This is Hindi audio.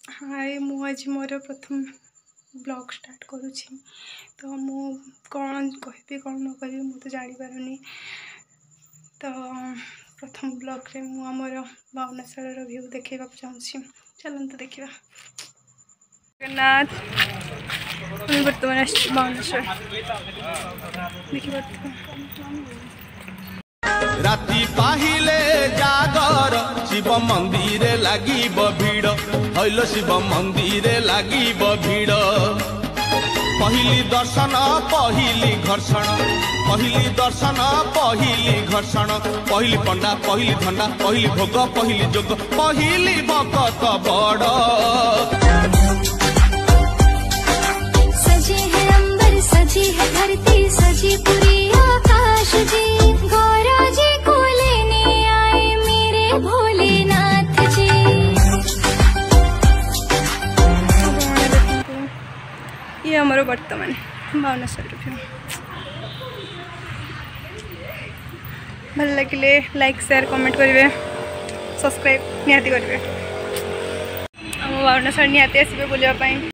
हाय मु आज मोर प्रथम ब्लॉग स्टार्ट करुँची तो मु कौन कहि कौन न कहि मु तो जानी पारुनी। तो प्रथम ब्लॉग रे मु आमर बावनाशाला व्यू देखा चाहूँगी। चलते देखा। जगन्नाथ बर्तमान बावनाशाला देखिए। राति पाहिले जागर शिव मंदिर लागिब भीड़ हईल शिव मंदिर लागिब भीड़ पहली दर्शन पहली घर्षण पहली दर्शन पहली घर्षण पहली पंडा पहली धंडा पहली भोग पहली जोग पहली भगत बड़ सजी है अंबर सजी है धरती सजी पूरी आकाश जी गौरव जी को लेने आए मेरे भोलेनाथ जी। ये हमारा वर्तमान बावनाशाला व्यू भल लगे लाइक शेयर कमेंट करेंगे सब्सक्राइब निहाती करेंगे। बावनाशाला निहाती आसबे बुलाया।